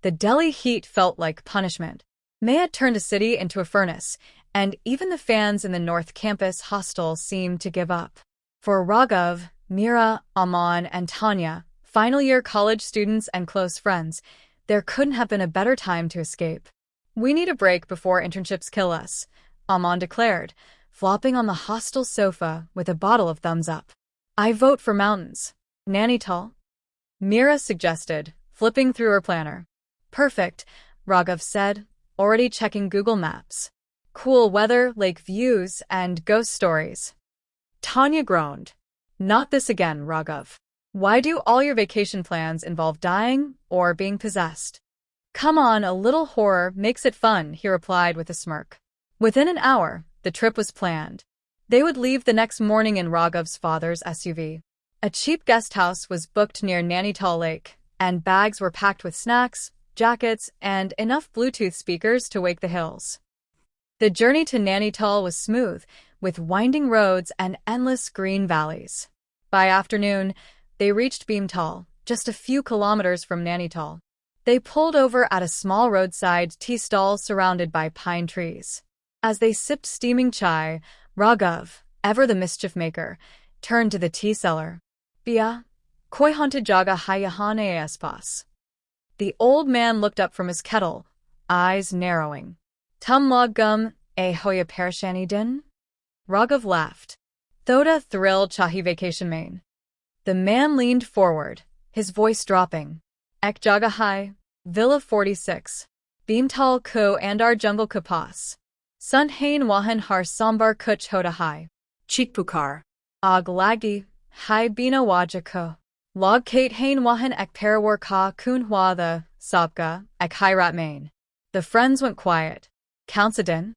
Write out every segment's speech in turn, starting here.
The Delhi heat felt like punishment. May had turned a city into a furnace, and even the fans in the North Campus hostel seemed to give up. For Raghav, Mira, Aman, and Tanya, final-year college students and close friends, there couldn't have been a better time to escape. "We need a break before internships kill us," Aman declared, flopping on the hostel sofa with a bottle of Thumbs Up. "I vote for mountains." "Nainital?" Mira suggested, flipping through her planner. "Perfect," Raghav said, already checking Google Maps. "Cool weather, lake views, and ghost stories." Tanya groaned. "Not this again, Raghav. Why do all your vacation plans involve dying or being possessed?" "Come on, a little horror makes it fun," he replied with a smirk. Within an hour, the trip was planned. They would leave the next morning in Raghav's father's SUV. A cheap guest house was booked near Nainital Lake, and bags were packed with snacks, jackets, and enough Bluetooth speakers to wake the hills. The journey to Nainital was smooth, with winding roads and endless green valleys. By afternoon, they reached Bhimtal, just a few kilometers from Nainital. They pulled over at a small roadside tea stall surrounded by pine trees. As they sipped steaming chai, Raghav, ever the mischief maker, turned to the tea seller. "Bia, koi haunted jaga hai yahan hai aspas?" The old man looked up from his kettle, eyes narrowing. "Tum log gum e hoya parishani din?" Raghav laughed. "Thoda thrill chahi vacation main." The man leaned forward, his voice dropping. "Ek jaga hai, Villa 46. Bhimtal ko andar jungle kapas. Sunt hain wahan har sambar kuch hoda hai. Chikpukar. Ag lagdi, hai bina waja ko. Log kate hain wahan ek parawar ka kun hua the, sabka, ek hirat main." The friends went quiet. "Counts a din?"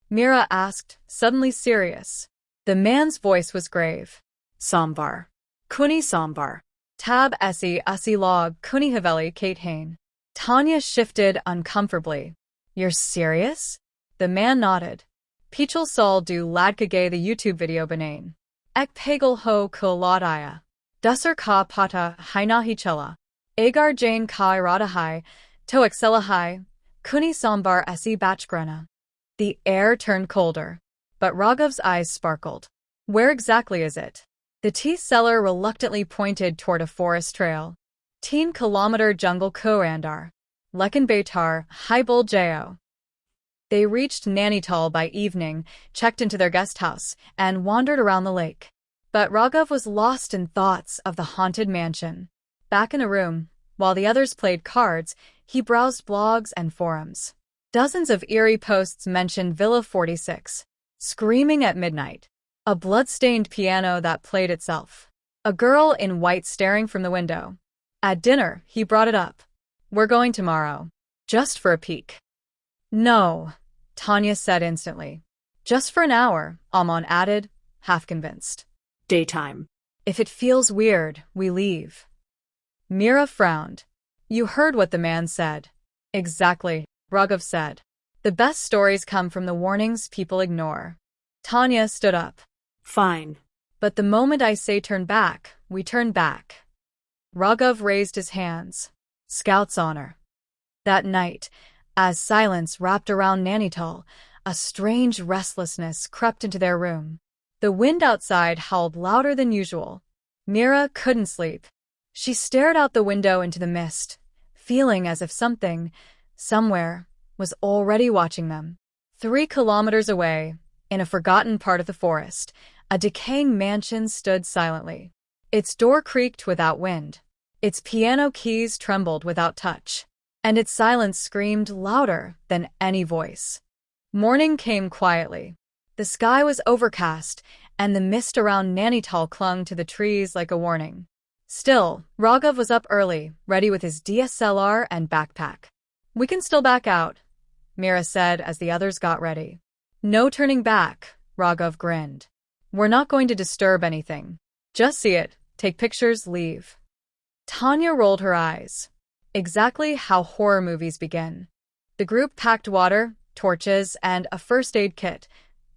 Mira asked, suddenly serious. The man's voice was grave. "Sambar. Kuni sambar. Tab esi asi log kuni haveli kate hain." Tanya shifted uncomfortably. "You're serious?" The man nodded. "Pichal sol du ladkage the YouTube video banain. Ek pagal ho ko ladaya. Dusar ka pata hainahi chela. Agar jane ka irada hai, to excella hai, kuni sambar esi bachgrana." The air turned colder, but Raghav's eyes sparkled. "Where exactly is it?" The tea seller reluctantly pointed toward a forest trail. 10-kilometer jungle Koandar. Lekan Baitar, Haibul Jao. They reached Nainital by evening, checked into their guest house, and wandered around the lake. But Raghav was lost in thoughts of the haunted mansion. Back in a room, while the others played cards, he browsed blogs and forums. Dozens of eerie posts mentioned Villa 46. Screaming at midnight. A blood-stained piano that played itself. A girl in white staring from the window. At dinner, he brought it up. "We're going tomorrow. Just for a peek." "No," Tanya said instantly. "Just for an hour," Aman added, half convinced. "Daytime. If it feels weird, we leave." Mira frowned. "You heard what the man said." "Exactly," Raghav said. "The best stories come from the warnings people ignore." Tanya stood up. "Fine. "But the moment I say turn back, we turn back." Raghav raised his hands. "Scout's honor." That night, as silence wrapped around Nainital, a strange restlessness crept into their room. The wind outside howled louder than usual. Mira couldn't sleep. She stared out the window into the mist, feeling as if something, somewhere, was already watching them. 3 kilometers away, in a forgotten part of the forest, a decaying mansion stood silently. Its door creaked without wind. Its piano keys trembled without touch. And its silence screamed louder than any voice. Morning came quietly. The sky was overcast, and the mist around Nainital clung to the trees like a warning. Still, Raghav was up early, ready with his DSLR and backpack. "We can still back out," Mira said as the others got ready. "No turning back," Raghav grinned. "We're not going to disturb anything. Just see it, take pictures, leave." Tanya rolled her eyes. Exactly how horror movies begin. The group packed water, torches, and a first aid kit,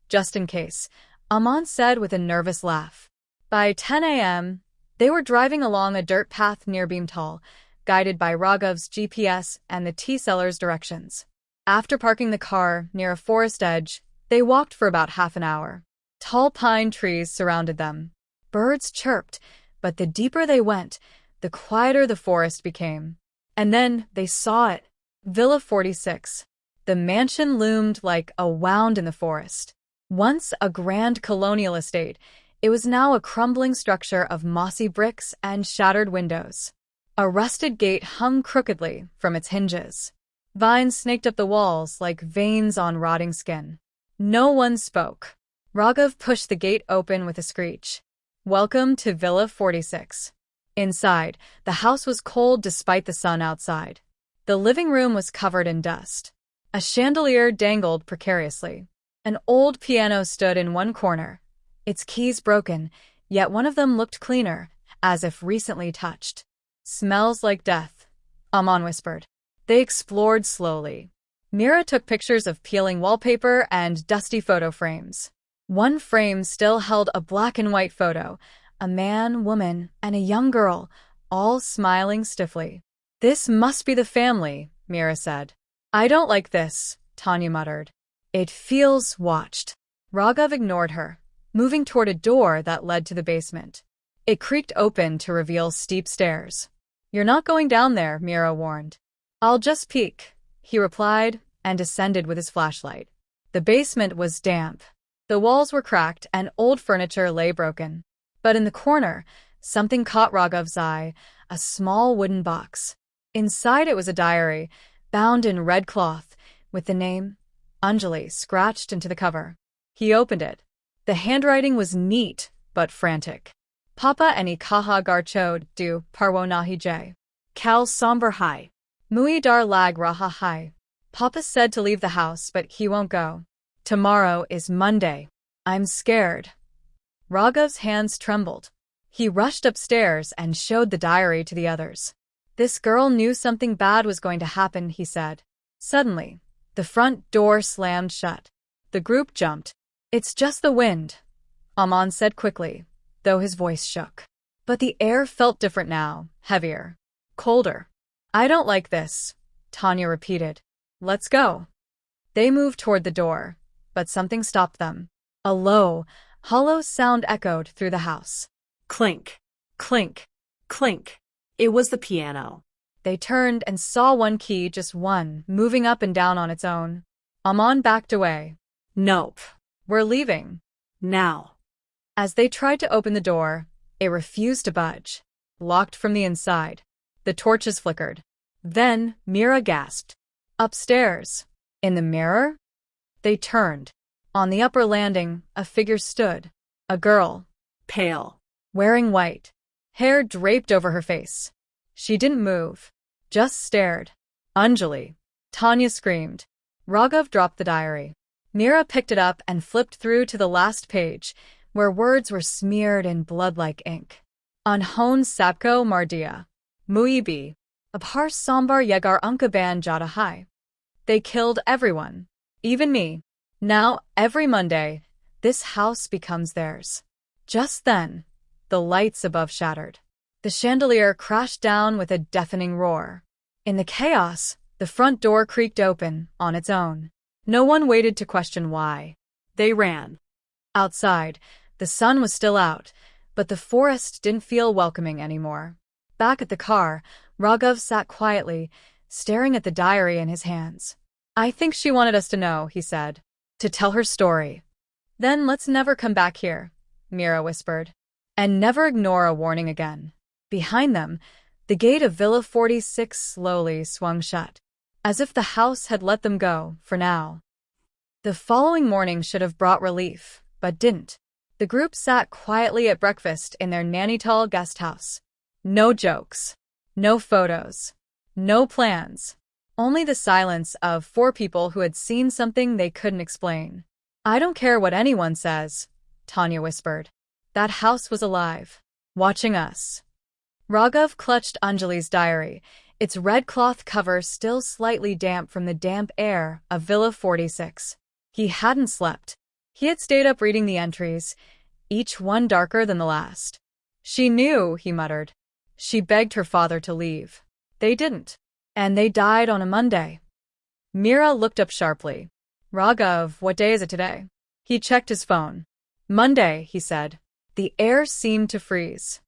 just in case, Aman said with a nervous laugh. By 10 a.m., they were driving along a dirt path near Bhimtal, guided by Raghav's GPS and the tea seller's directions. After parking the car near a forest edge, they walked for about half an hour. Tall pine trees surrounded them. Birds chirped, but the deeper they went, the quieter the forest became. And then they saw it. Villa 46. The mansion loomed like a wound in the forest. Once a grand colonial estate, it was now a crumbling structure of mossy bricks and shattered windows. A rusted gate hung crookedly from its hinges. Vines snaked up the walls like veins on rotting skin. No one spoke. Raghav pushed the gate open with a screech. Welcome to Villa 46. Inside, the house was cold despite the sun outside. The living room was covered in dust. A chandelier dangled precariously. An old piano stood in one corner, its keys broken, yet one of them looked cleaner, as if recently touched. Smells like death, Aman whispered. They explored slowly. Mira took pictures of peeling wallpaper and dusty photo frames. One frame still held a black and white photo, a man, woman, and a young girl, all smiling stiffly. This must be the family, Mira said. I don't like this, Tanya muttered. It feels watched. Raghav ignored her, moving toward a door that led to the basement. It creaked open to reveal steep stairs. You're not going down there, Mira warned. I'll just peek, he replied, and descended with his flashlight. The basement was damp. The walls were cracked and old furniture lay broken. But in the corner, something caught Raghav's eye, a small wooden box. Inside it was a diary, bound in red cloth, with the name Anjali scratched into the cover. He opened it. The handwriting was neat, but frantic. Papa ani kaha garchod du parwo nahi jay. Kal somber hai. Mui dar lag raha hai. Papa said to leave the house, but he won't go. Tomorrow is Monday. I'm scared. Raghav's hands trembled. He rushed upstairs and showed the diary to the others. This girl knew something bad was going to happen, he said. Suddenly, the front door slammed shut. The group jumped. It's just the wind, Aman said quickly, though his voice shook. But the air felt different now, heavier, colder. I don't like this, Tanya repeated. Let's go. They moved toward the door, but something stopped them. A low, hollow sound echoed through the house. Clink, clink, clink. It was the piano. They turned and saw one key, just one, moving up and down on its own. Aman backed away. Nope. We're leaving. Now. As they tried to open the door, it refused to budge. Locked from the inside. The torches flickered. Then Mira gasped. Upstairs. In the mirror? They turned. On the upper landing, a figure stood. A girl. Pale. Wearing white. Hair draped over her face. She didn't move. Just stared. Anjali. Tanya screamed. Raghav dropped the diary. Mira picked it up and flipped through to the last page, where words were smeared in blood-like ink. Anhon Sabko Mardia. Muibi. Abhar Sambar Yegar Unkaban Jada Hai. They killed everyone. Even me. Now, every Monday, this house becomes theirs. Just then, the lights above shattered. The chandelier crashed down with a deafening roar. In the chaos, the front door creaked open on its own. No one waited to question why. They ran. Outside, the sun was still out, but the forest didn't feel welcoming anymore. Back at the car, Raghav sat quietly, staring at the diary in his hands. I think she wanted us to know, he said. To tell her story. Then let's never come back here, Mira whispered. And never ignore a warning again. Behind them, the gate of Villa 46 slowly swung shut, as if the house had let them go, for now. The following morning should have brought relief, but didn't. The group sat quietly at breakfast in their Nainital guest house. No jokes. No photos. No plans. Only the silence of 4 people who had seen something they couldn't explain. I don't care what anyone says, Tanya whispered. That house was alive, watching us. Raghav clutched Anjali's diary, its red cloth cover still slightly damp from the damp air of Villa 46. He hadn't slept. He had stayed up reading the entries, each one darker than the last. She knew, he muttered. She begged her father to leave. They didn't. And they died on a Monday. Mira looked up sharply. Raghav, what day is it today? He checked his phone. Monday, he said. The air seemed to freeze.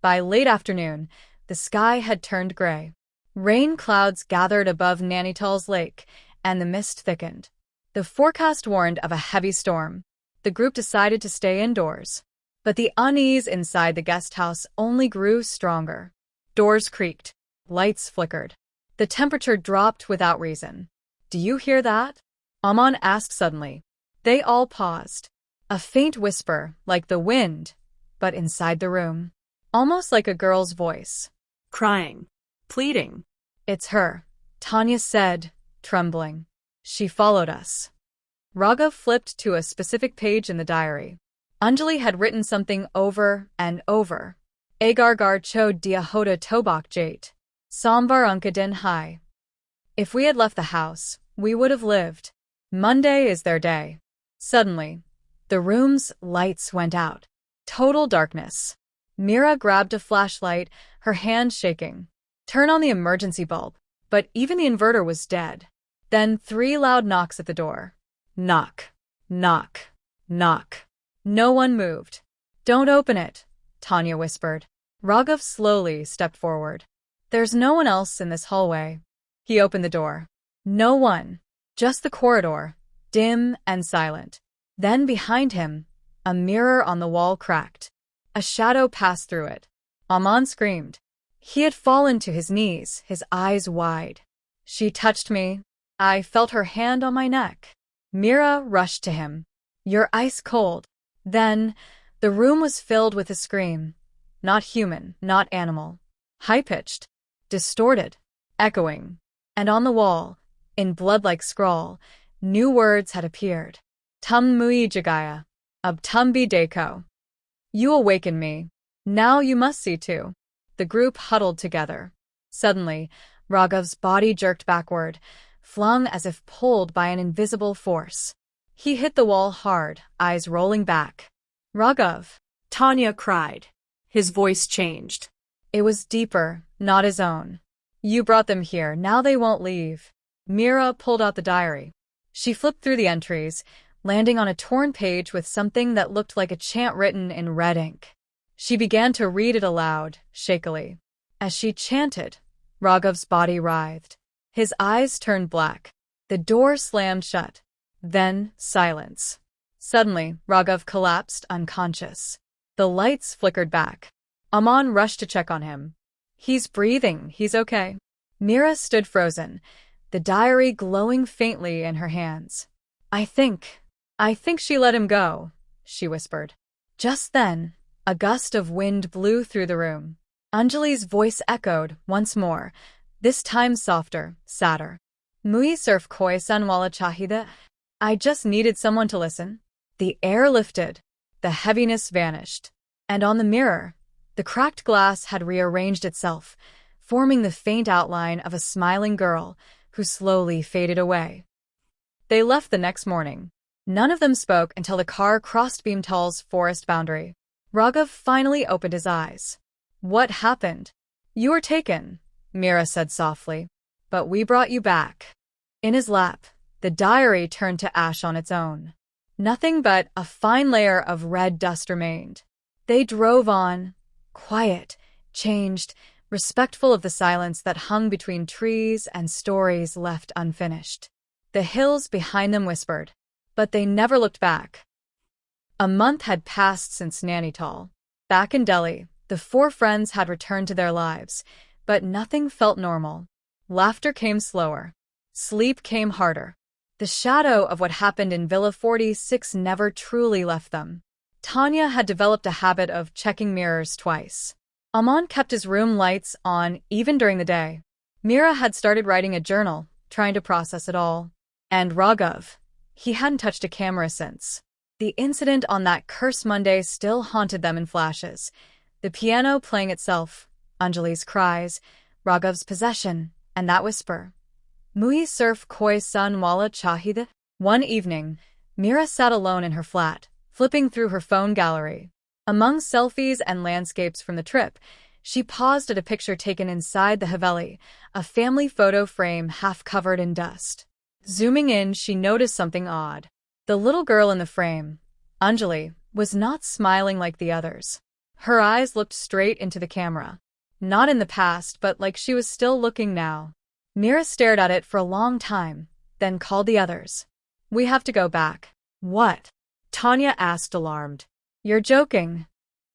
By late afternoon, the sky had turned gray. Rain clouds gathered above Nainital's lake, and the mist thickened. The forecast warned of a heavy storm. The group decided to stay indoors. But the unease inside the guest house only grew stronger. Doors creaked. Lights flickered. The temperature dropped without reason. Do you hear that? Aman asked suddenly. They all paused. A faint whisper, like the wind, but inside the room. Almost like a girl's voice. Crying. Pleading. It's her, Tanya said, trembling. She followed us. Raghav flipped to a specific page in the diary. Anjali had written something over and over. Agar cho dia hoda tobak jate. Samvar unka din hai. If we had left the house, we would have lived. Monday is their day. Suddenly, the room's lights went out. Total darkness. Mira grabbed a flashlight, her hand shaking. Turn on the emergency bulb. But even the inverter was dead. Then 3 loud knocks at the door. Knock. Knock. Knock. No one moved. Don't open it, Tanya whispered. Raghav slowly stepped forward. There's no one else in this hallway. He opened the door. No one. Just the corridor, dim and silent. Then behind him, a mirror on the wall cracked. A shadow passed through it. Aman screamed. He had fallen to his knees, his eyes wide. She touched me. I felt her hand on my neck. Mira rushed to him. You're ice cold. Then, the room was filled with a scream. Not human, not animal. High-pitched, distorted, echoing. And on the wall, in blood-like scrawl, new words had appeared. Tum mui jagaya. Ab tum bi deko. You awaken me. Now you must see too. The group huddled together. Suddenly, Raghav's body jerked backward, flung as if pulled by an invisible force. He hit the wall hard, eyes rolling back. Raghav! Tanya cried. His voice changed. It was deeper, not his own. You brought them here, now they won't leave. Mira pulled out the diary. She flipped through the entries, landing on a torn page with something that looked like a chant written in red ink. She began to read it aloud, shakily. As she chanted, Raghav's body writhed. His eyes turned black. The door slammed shut. Then, silence. Suddenly, Raghav collapsed unconscious. The lights flickered back. Aman rushed to check on him. He's breathing, he's okay. Mira stood frozen, the diary glowing faintly in her hands. I think she let him go, she whispered. Just then, a gust of wind blew through the room. Anjali's voice echoed once more, this time softer, sadder. Mui surf koi sanwala chahida. I just needed someone to listen. The air lifted. The heaviness vanished. And on the mirror, the cracked glass had rearranged itself, forming the faint outline of a smiling girl who slowly faded away. They left the next morning. None of them spoke until the car crossed Bhimtal's forest boundary. Raghav finally opened his eyes. What happened? You were taken, Mira said softly. But we brought you back. In his lap, the diary turned to ash on its own. Nothing but a fine layer of red dust remained. They drove on, quiet, changed, respectful of the silence that hung between trees and stories left unfinished. The hills behind them whispered, but they never looked back. A month had passed since Nainital. Back in Delhi, the 4 friends had returned to their lives, but nothing felt normal. Laughter came slower. Sleep came harder. The shadow of what happened in Villa 46 never truly left them. Tanya had developed a habit of checking mirrors twice. Aman kept his room lights on even during the day. Mira had started writing a journal, trying to process it all. And Raghav, he hadn't touched a camera since. The incident on that cursed Monday still haunted them in flashes. The piano playing itself, Anjali's cries, Raghav's possession, and that whisper. Mui surf koi sun wala chahida. One evening, Mira sat alone in her flat, flipping through her phone gallery. Among selfies and landscapes from the trip, She paused at a picture taken inside the Haveli, a family photo frame half covered in dust. Zooming in, she noticed something odd. The little girl in the frame, Anjali, was not smiling like the others. Her eyes looked straight into the camera. Not in the past, but like she was still looking now. Mira stared at it for a long time, then called the others. "We have to go back." "What?" Tanya asked, alarmed. "You're joking."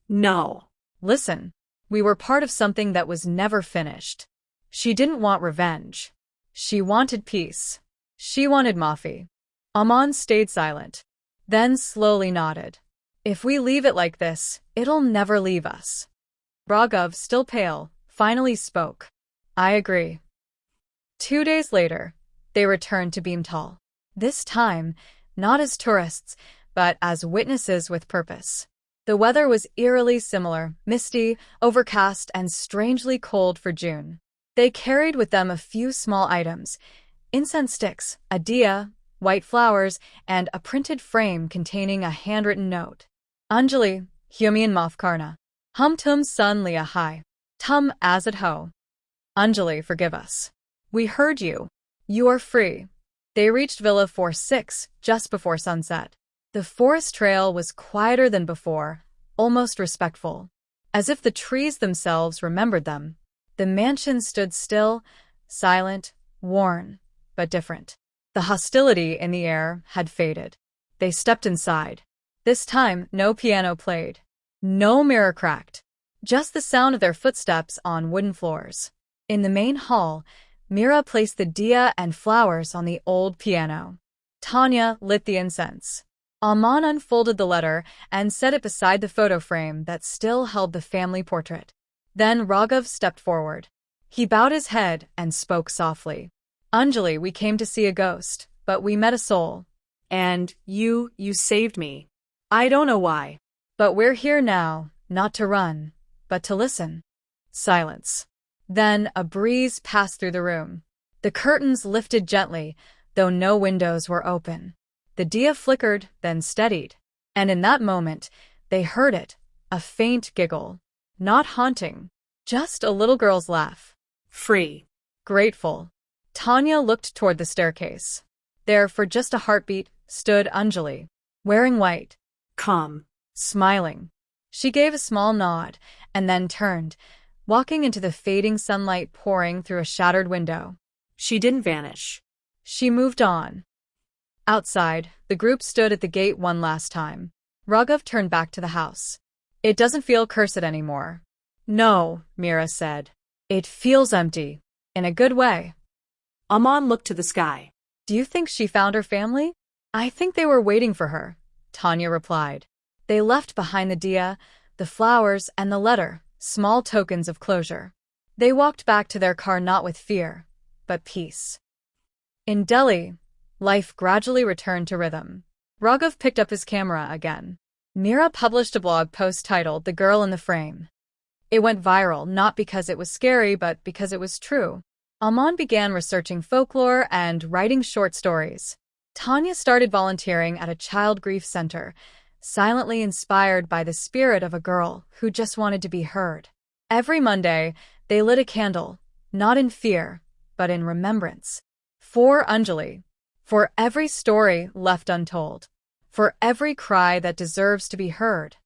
No. "Listen, we were part of something that was never finished." She didn't want revenge. She wanted peace. She wanted Mafi. Aman stayed silent, then slowly nodded. "If we leave it like this, it'll never leave us." Raghav, still pale, finally spoke. "I agree." 2 days later, they returned to Bhimtal. This time, not as tourists, but as witnesses with purpose. The weather was eerily similar, misty, overcast, and strangely cold for June. They carried with them a few small items: incense sticks, a diya, white flowers, and a printed frame containing a handwritten note. "Anjali, Humian Mafkarna. Hum tum sun liya hai. Tum azad ho. Anjali, forgive us. We heard you. You are free." They reached Villa 4-6 just before sunset. The forest trail was quieter than before, almost respectful, as if the trees themselves remembered them. The mansion stood still, silent, worn, but different. The hostility in the air had faded. They stepped inside. This time, no piano played. No mirror cracked. Just the sound of their footsteps on wooden floors. In the main hall, Mira placed the diya and flowers on the old piano. Tanya lit the incense. Aman unfolded the letter and set it beside the photo frame that still held the family portrait. Then Raghav stepped forward. He bowed his head and spoke softly. "Anjali, we came to see a ghost, but we met a soul. And you saved me. I don't know why. But we're here now, not to run, but to listen." Silence. Then a breeze passed through the room. The curtains lifted gently, though no windows were open. The diya flickered, then steadied. And in that moment, they heard it, a faint giggle. Not haunting, just a little girl's laugh. Free. Grateful. Tanya looked toward the staircase. There, for just a heartbeat, stood Anjali, wearing white. Calm. Smiling. She gave a small nod, and then turned, walking into the fading sunlight pouring through a shattered window. She didn't vanish. She moved on. Outside, the group stood at the gate one last time. Raghav turned back to the house. "It doesn't feel cursed anymore." "No," Mira said. "It feels empty. In a good way." Aman looked to the sky. "Do you think she found her family?" "I think they were waiting for her," Tanya replied. They left behind the diya, the flowers, and the letter, small tokens of closure. They walked back to their car not with fear, but peace. In Delhi, life gradually returned to rhythm. Raghav picked up his camera again. Mira published a blog post titled "The Girl in the Frame." It went viral not because it was scary, but because it was true. Aman began researching folklore and writing short stories. Tanya started volunteering at a child grief center, silently inspired by the spirit of a girl who just wanted to be heard. Every Monday, they lit a candle, not in fear, but in remembrance. For Anjali. For every story left untold. For every cry that deserves to be heard.